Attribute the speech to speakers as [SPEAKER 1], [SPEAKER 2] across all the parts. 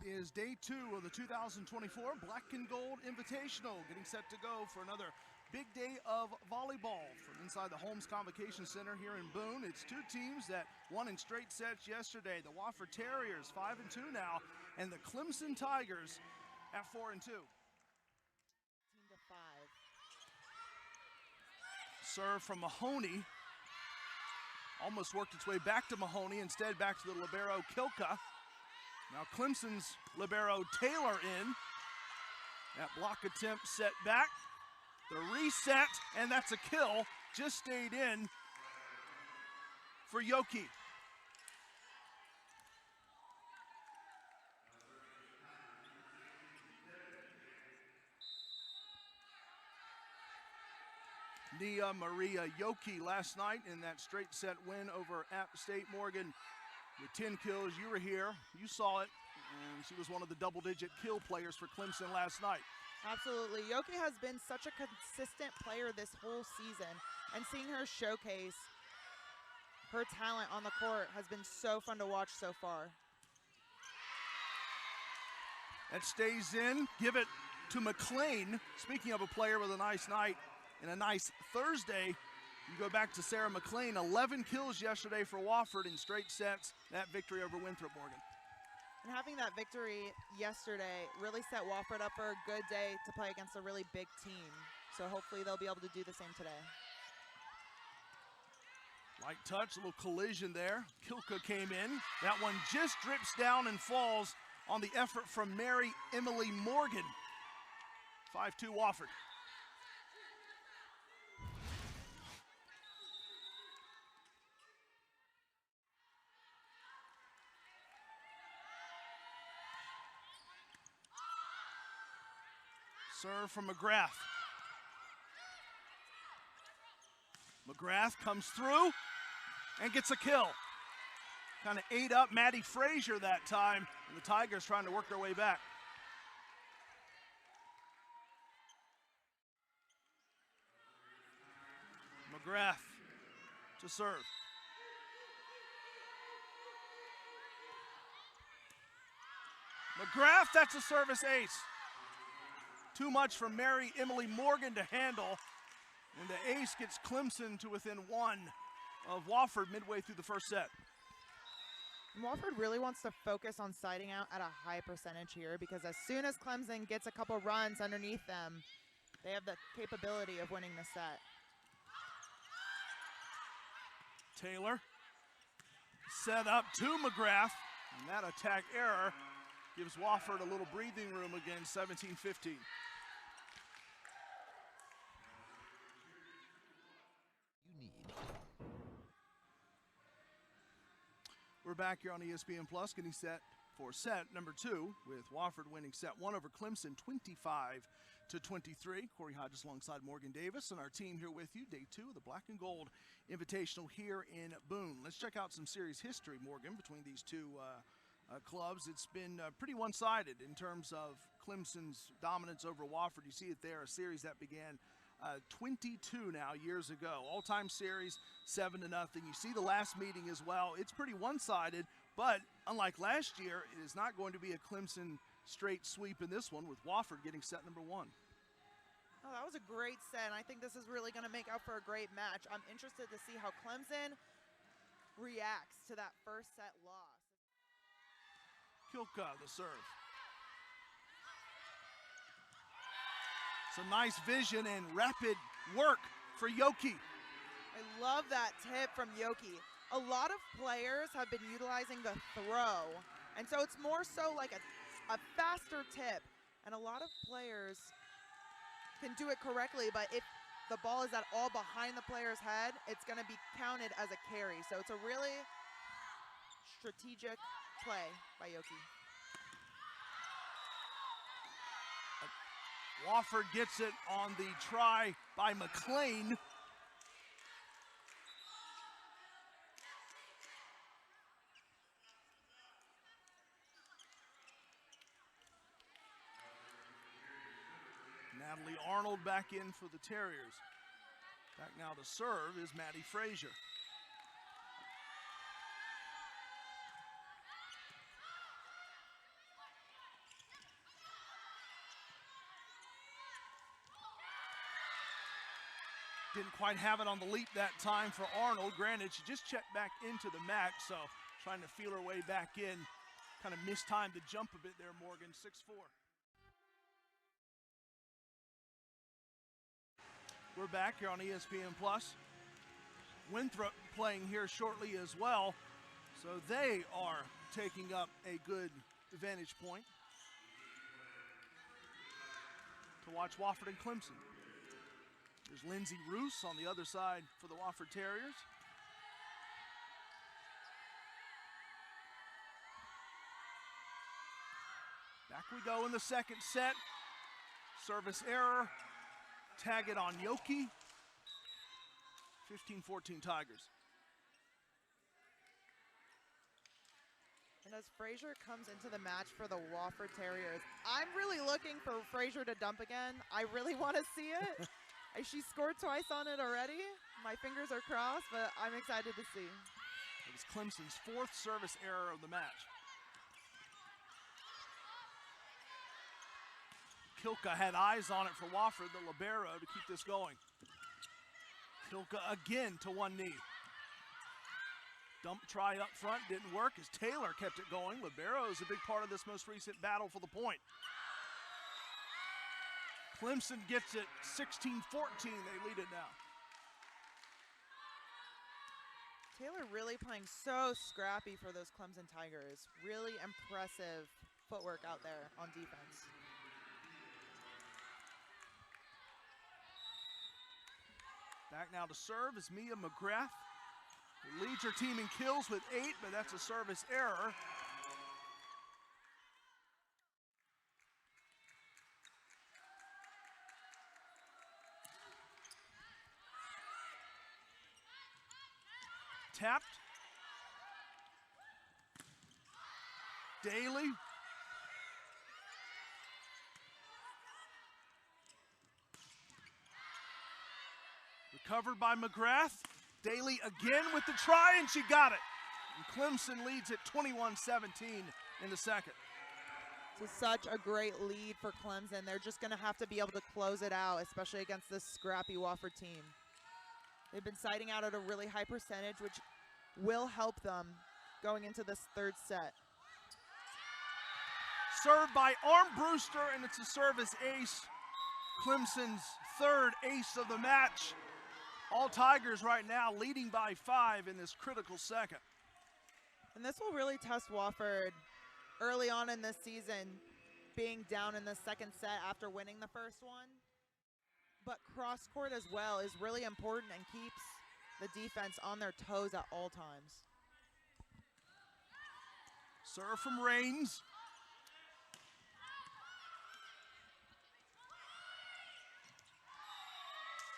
[SPEAKER 1] It is day 2 of the 2024 Black and Gold Invitational, getting set to go for another big day of volleyball from inside the Holmes Convocation Center here in Boone. It's two teams that won in straight sets yesterday. The Wofford Terriers 5-2 now, and the Clemson Tigers at 4-2.
[SPEAKER 2] 15-5.
[SPEAKER 1] Serve from Mahoney. Almost worked its way back to Mahoney, instead back to the libero Kilka. Now Clemson's libero Taylor in. That block attempt set back. The reset, and that's a kill. Just stayed in for Yoki. Nia Maria Yoki last night in that straight set win over App State Morgan with 10 kills. You were here, you saw it, and she was one of the double-digit kill players for Clemson last night.
[SPEAKER 2] Absolutely. Yoki has been such a consistent player this whole season, and seeing her showcase her talent on the court has been so fun to watch so far.
[SPEAKER 1] That stays in. Give it to McLean. Speaking of a player with a nice night and a nice Thursday, you go back to Sarah McLean. 11 kills yesterday for Wofford in straight sets. That victory over Winthrop Morgan.
[SPEAKER 2] And having that victory yesterday really set Wofford up for a good day to play against a really big team. So hopefully they'll be able to do the same today.
[SPEAKER 1] Light touch, a little collision there. Kilka came in. That one just drips down and falls on the effort from Mary Emily Morgan. 5-2 Wofford. Serve from McGrath. McGrath comes through and gets a kill. Kind of ate up Maddie Frazier that time, and the Tigers trying to work their way back. McGrath to serve. McGrath, that's a service ace. Too much for Mary Emily Morgan to handle, and the ace gets Clemson to within 1 of Wofford midway through the first set.
[SPEAKER 2] Wofford really wants to focus on siding out at a high percentage here, because as soon as Clemson gets a couple runs underneath them, they have the capability of winning the set.
[SPEAKER 1] Taylor set up to McGrath, and that attack error gives Wofford a little breathing room again, 17-15. We're back here on ESPN Plus, getting set for set number 2, with Wofford winning set 1 over Clemson 25-23. Corey Hodges alongside Morgan Davis, and our team here with you, day 2 of the Black and Gold Invitational here in Boone. Let's check out some series history, Morgan, between these two clubs. It's been pretty one-sided in terms of Clemson's dominance over Wofford. You see it there, a series that began 22 now years ago. All-time series, 7-0. You see the last meeting as well. It's pretty one-sided, but unlike last year, it is not going to be a Clemson straight sweep in this one, with Wofford getting set number 1.
[SPEAKER 2] Oh, that was a great set, and I think this is really going to make out for a great match. I'm interested to see how Clemson reacts to that first set loss.
[SPEAKER 1] Kilka, the serve. Some nice vision and rapid work for Yoki.
[SPEAKER 2] I love that tip from Yoki. A lot of players have been utilizing the throw, and so it's more so like a faster tip, and a lot of players can do it correctly, but if the ball is at all behind the player's head, it's going to be counted as a carry. So it's a really strategic play by Yoki.
[SPEAKER 1] Wofford gets it on the try by McLean. Natalie Arnold back in for the Terriers. Back now to serve is Maddie Frazier. Didn't quite have it on the leap that time for Arnold. Granted, she just checked back into the match, so trying to feel her way back in. Kind of mistimed the jump a bit there, Morgan, 6-4. We're back here on ESPN+. Winthrop playing here shortly as well, so they are taking up a good vantage point to watch Wofford and Clemson. There's Lindsay Roos on the other side for the Wofford Terriers. Back we go in the second set. Service error. Tag it on Yoki. 15-14 Tigers.
[SPEAKER 2] And as Frazier comes into the match for the Wofford Terriers, I'm really looking for Frazier to dump again. I really want to see it. She scored twice on it already. My fingers are crossed, but I'm excited to see.
[SPEAKER 1] It was Clemson's 4th service error of the match. Kilka had eyes on it for Wofford, the libero, to keep this going. Kilka again to one knee. Dump try up front, didn't work as Taylor kept it going. Libero is a big part of this most recent battle for the point. Clemson gets it 16-14, they lead it now.
[SPEAKER 2] Taylor really playing so scrappy for those Clemson Tigers. Really impressive footwork out there on defense.
[SPEAKER 1] Back now to serve is Mia McGrath, who leads her team in kills with 8, but that's a service error. Tapped. Daly. Recovered by McGrath. Daly again with the try, and she got it. And Clemson leads at 21-17 in the second.
[SPEAKER 2] This is such a great lead for Clemson. They're just going to have to be able to close it out, especially against this scrappy Wofford team. They've been siding out at a really high percentage, which will help them going into this third set.
[SPEAKER 1] Served by Armbruster, and it's a service ace. Clemson's 3rd ace of the match. All Tigers right now leading by 5 in this critical second.
[SPEAKER 2] And this will really test Wofford early on in this season, being down in the second set after winning the first one. But cross court as well is really important and keeps the defense on their toes at all times.
[SPEAKER 1] Serve from Raines.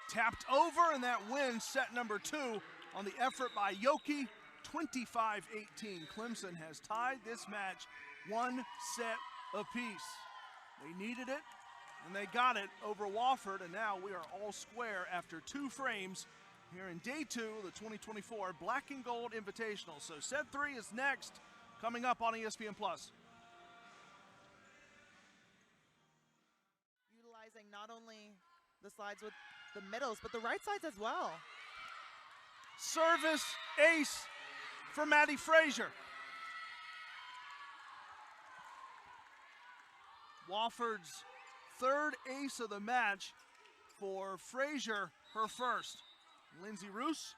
[SPEAKER 1] Tapped over, and that wins set number 2 on the effort by Yoki, 25-18. Clemson has tied this match 1 set apiece. They needed it, and they got it over Wofford, and now we are all square after 2 frames here in day 2 of the 2024 Black and Gold Invitational. So set 3 is next, coming up on ESPN+.
[SPEAKER 2] Utilizing not only the slides with the middles, but the right sides as well.
[SPEAKER 1] Service ace for Maddie Frazier. Wofford's 3rd ace of the match for Frazier, her first. Lindsay Roos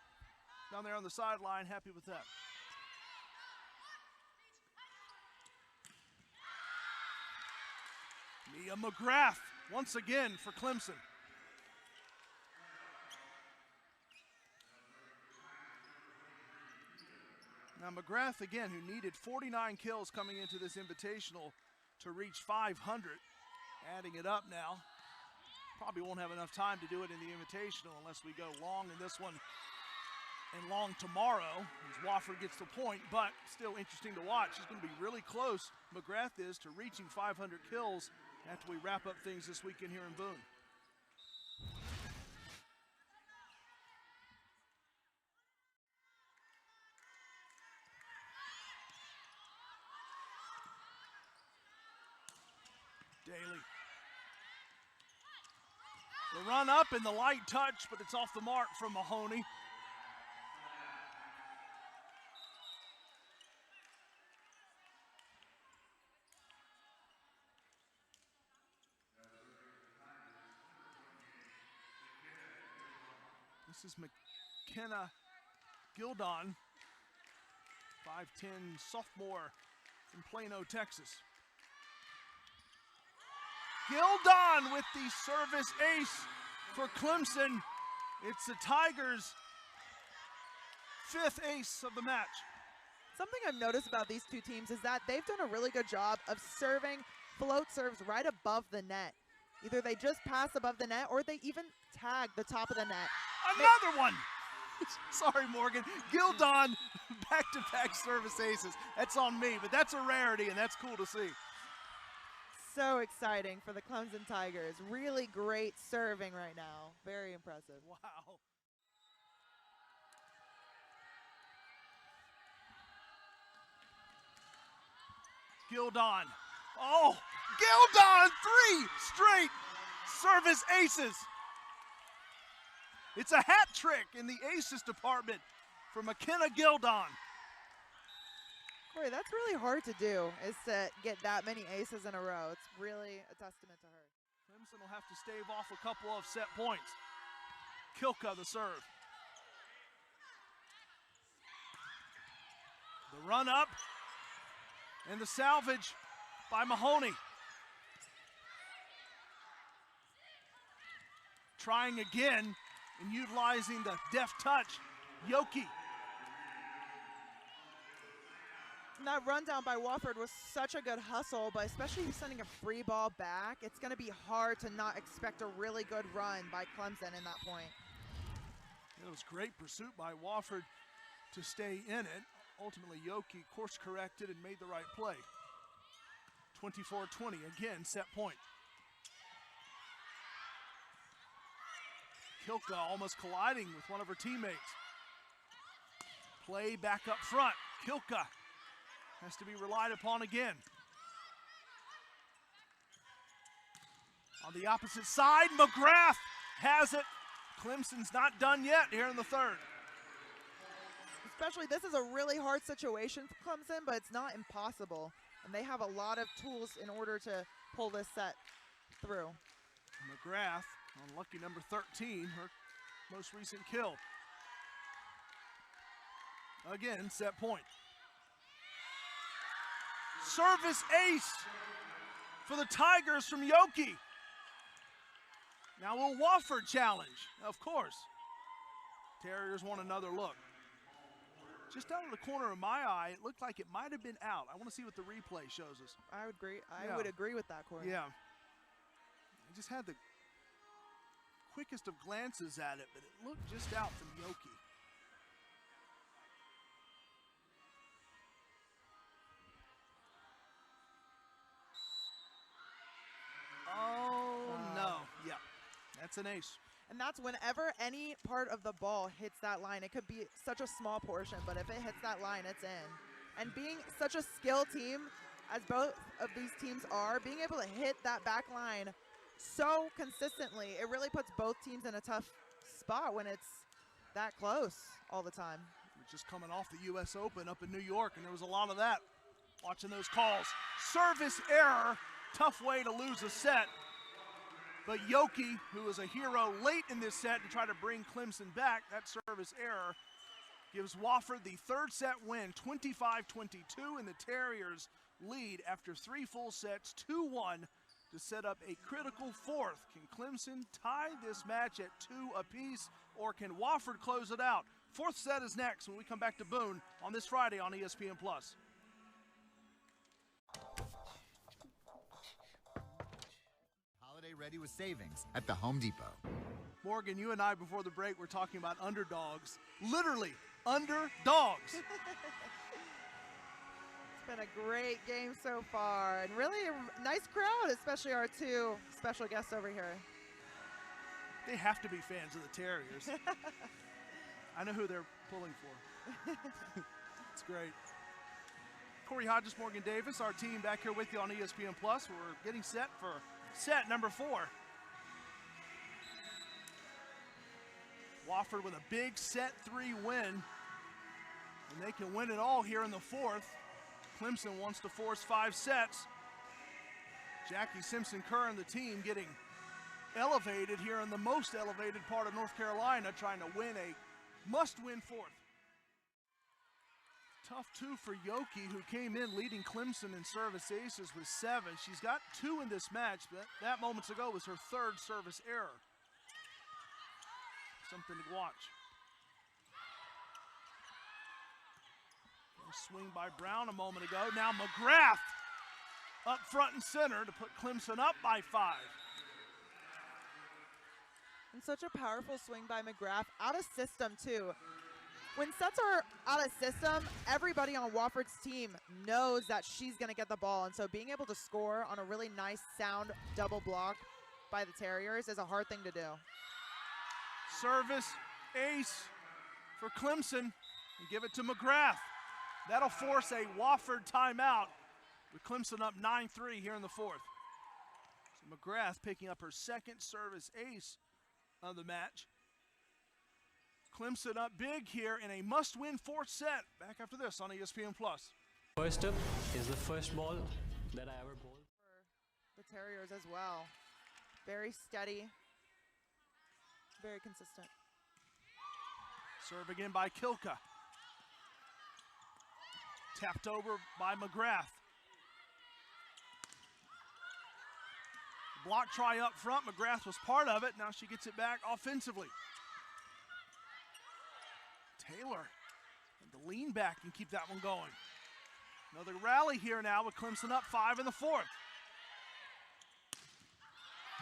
[SPEAKER 1] down there on the sideline, happy with that. Mia McGrath once again for Clemson. Now McGrath again, who needed 49 kills coming into this invitational to reach 500. Adding it up now. Probably won't have enough time to do it in the invitational unless we go long in this one and long tomorrow as Wofford gets the point, but still interesting to watch. She's going to be really close, McGrath is, to reaching 500 kills after we wrap up things this weekend here in Boone. Daly. The run up and the light touch, but it's off the mark from Mahoney. This is McKenna Gildon, 5'10" sophomore from Plano, Texas. Gildon with the service ace for Clemson. It's the Tigers' 5th ace of the match.
[SPEAKER 2] Something I've noticed about these two teams is that they've done a really good job of serving float serves right above the net. Either they just pass above the net or they even tag the top of the net.
[SPEAKER 1] Another one! Sorry, Morgan. Gildon, back-to-back service aces. That's on me, but that's a rarity, and that's cool to see.
[SPEAKER 2] So exciting for the Clemson Tigers. Really great serving right now. Very impressive.
[SPEAKER 1] Wow. Gildon. Oh, Gildon, 3 straight service aces. It's a hat trick in the aces department for McKenna Gildon.
[SPEAKER 2] Corey, that's really hard to do, is to get that many aces in a row. It's really a testament to her.
[SPEAKER 1] Clemson will have to stave off a couple of set points. Kilka the serve. The run up and the salvage by Mahoney. Trying again and utilizing the deft touch, Yoki.
[SPEAKER 2] And that rundown by Wofford was such a good hustle, but especially if you're sending a free ball back, it's going to be hard to not expect a really good run by Clemson in that point.
[SPEAKER 1] It was great pursuit by Wofford to stay in it. Ultimately, Yoki course corrected and made the right play. 24-20, again, set point. Kilka almost colliding with one of her teammates. Play back up front. Kilka has to be relied upon again. On the opposite side, McGrath has it. Clemson's not done yet here in the third.
[SPEAKER 2] Especially, this is a really hard situation for Clemson, but it's not impossible. And they have a lot of tools in order to pull this set through.
[SPEAKER 1] McGrath on lucky number 13, her most recent kill. Again, set point. Service ace for the Tigers from Yoki. Now will Wofford challenge? Of course. Terriers want another look. Just out of the corner of my eye, it looked like it might have been out. I want to see what the replay shows us.
[SPEAKER 2] I would agree. I would agree with that, Corey.
[SPEAKER 1] Yeah. I just had the quickest of glances at it, but it looked just out from Yoki. Oh, no. Yeah, that's an ace.
[SPEAKER 2] And that's whenever any part of the ball hits that line. It could be such a small portion, but if it hits that line, it's in. And being such a skilled team, as both of these teams are, being able to hit that back line so consistently, it really puts both teams in a tough spot when it's that close all the time.
[SPEAKER 1] We're just coming off the U.S. Open up in New York, and there was a lot of that. Watching those calls. Service error, tough way to lose a set. But Yoki, who was a hero late in this set to try to bring Clemson back, that service error gives Wofford the third set win, 25-22, and the Terriers lead after 3 full sets, 2-1, to set up a critical fourth. Can Clemson tie this match at 2 apiece, or can Wofford close it out? Fourth set is next when we come back to Boone on this Friday on ESPN+.
[SPEAKER 3] Ready with savings at the Home Depot.
[SPEAKER 1] Morgan, you and I before the break were talking about underdogs. Literally, underdogs.
[SPEAKER 2] It's been a great game so far, and really a nice crowd, especially our 2 special guests over here.
[SPEAKER 1] They have to be fans of the Terriers. I know who they're pulling for. It's great. Corey Hodges, Morgan Davis, our team back here with you on ESPN+. We're getting set for set number 4. Wofford with a big set 3 win, and they can win it all here in the 4th. Clemson wants to force 5 sets. Jackie Simpson-Kerr and the team getting elevated here in the most elevated part of North Carolina, trying to win a must-win 4th. Tough 2 for Yoki, who came in leading Clemson in service aces with 7. She's got 2 in this match, but that moments ago was her 3rd service error. Something to watch. Swing by Brown a moment ago. Now McGrath up front and center to put Clemson up by 5.
[SPEAKER 2] And such a powerful swing by McGrath, out of system too. When sets are out of system, everybody on Wofford's team knows that she's gonna get the ball, and so being able to score on a really nice sound double block by the Terriers is a hard thing to do.
[SPEAKER 1] Service ace for Clemson, and give it to McGrath. That'll force a Wofford timeout with Clemson up 9-3 here in the 4th. So McGrath picking up her 2nd service ace of the match. Clemson up big here in a must-win 4th set. Back after this on ESPN+.
[SPEAKER 4] First up is the first ball that I ever bowled.
[SPEAKER 2] For the Terriers as well. Very steady, very consistent.
[SPEAKER 1] Serve again by Kilka. Tapped over by McGrath. Block try up front. McGrath was part of it. Now she gets it back offensively. Taylor and the lean back can keep that one going. Another rally here now with Clemson up 5 in the 4th.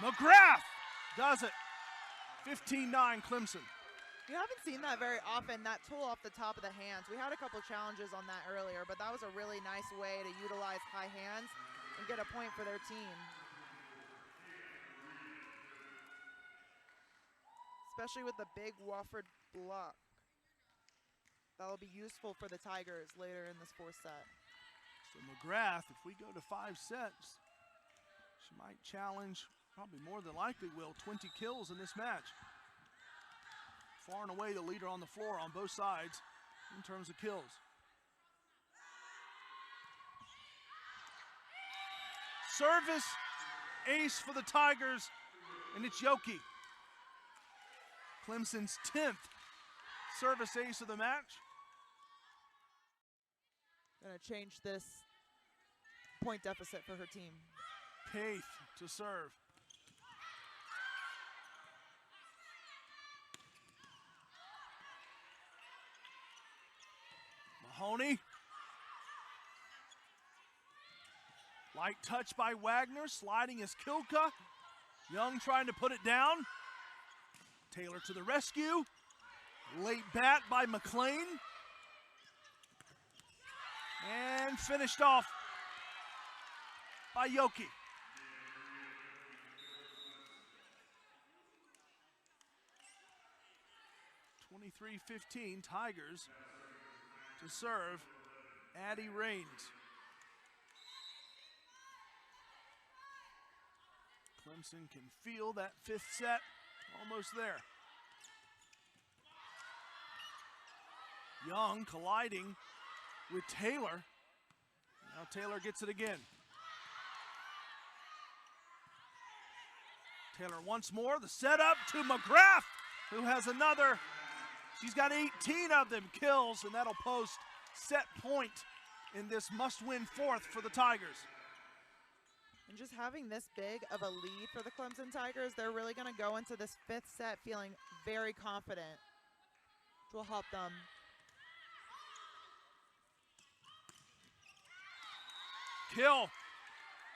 [SPEAKER 1] McGrath does it. 15-9 Clemson.
[SPEAKER 2] You haven't seen that very often, that tool off the top of the hands. We had a couple challenges on that earlier, but that was a really nice way to utilize high hands and get a point for their team. Especially with the big Wofford block. That'll be useful for the Tigers later in this 4th set.
[SPEAKER 1] So McGrath, if we go to 5 sets, she might challenge, probably more than likely will, 20 kills in this match. Far and away the leader on the floor on both sides in terms of kills. Service ace for the Tigers, and it's Yoki. Clemson's 10th service ace of the match.
[SPEAKER 2] Gonna change this point deficit for her team.
[SPEAKER 1] Paith to serve. Mahoney. Light touch by Wagner, sliding is Kilka. Young trying to put it down. Taylor to the rescue. Late bat by McLean. And finished off by Yoki. (23-15) Tigers to serve Addie Raines. Clemson can feel that 5th set almost there. Young colliding with Taylor. Now Taylor gets it again. Taylor once more, the setup to McGrath, who has another. She's got 18 of them kills, and that'll post set point in this must-win 4th for the Tigers.
[SPEAKER 2] And just having this big of a lead for the Clemson Tigers, they're really going to go into this 5th set feeling very confident, which will help them.
[SPEAKER 1] Kill.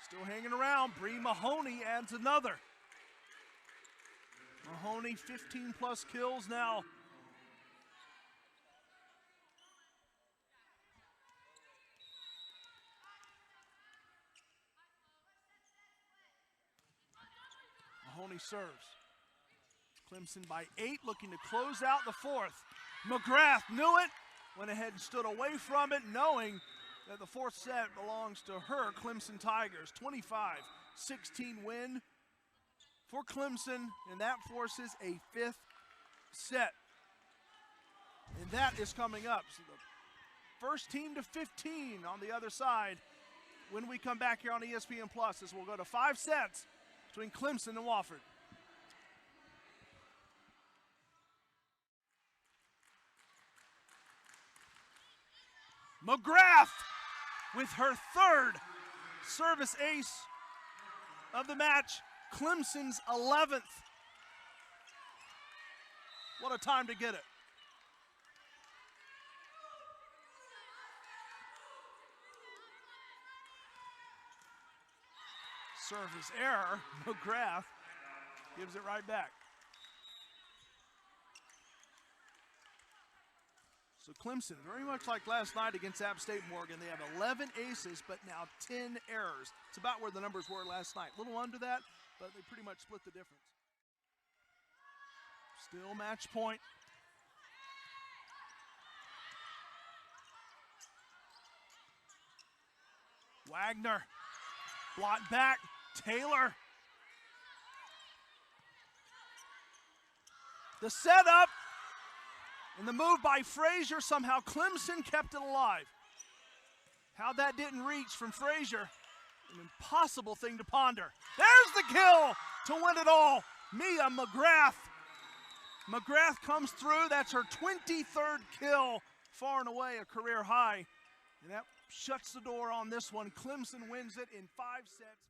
[SPEAKER 1] Still hanging around. Bree Mahoney adds another. Mahoney 15+ kills now. Mahoney serves. Clemson by 8, looking to close out the 4th. McGrath knew it, went ahead and stood away from it, knowing that the 4th set belongs to her Clemson Tigers. 25-16 win for Clemson, and that forces a 5th set. And that is coming up. So the first team to 15 on the other side when we come back here on ESPN Plus, as we'll go to 5 sets between Clemson and Wofford. McGrath with her third service ace of the match, Clemson's 11th. What a time to get it. Service error, McGrath gives it right back. So Clemson, very much like last night against App State Morgan, they have 11 aces, but now 10 errors. It's about where the numbers were last night. A little under that, but they pretty much split the difference. Still match point. Wagner, blocked back, Taylor. The setup and the move by Frazier, somehow Clemson kept it alive. How that didn't reach from Frazier, an impossible thing to ponder. There's the kill to win it all. Mia McGrath. McGrath comes through, that's her 23rd kill, far and away a career high. And that shuts the door on this one. Clemson wins it in 5 sets.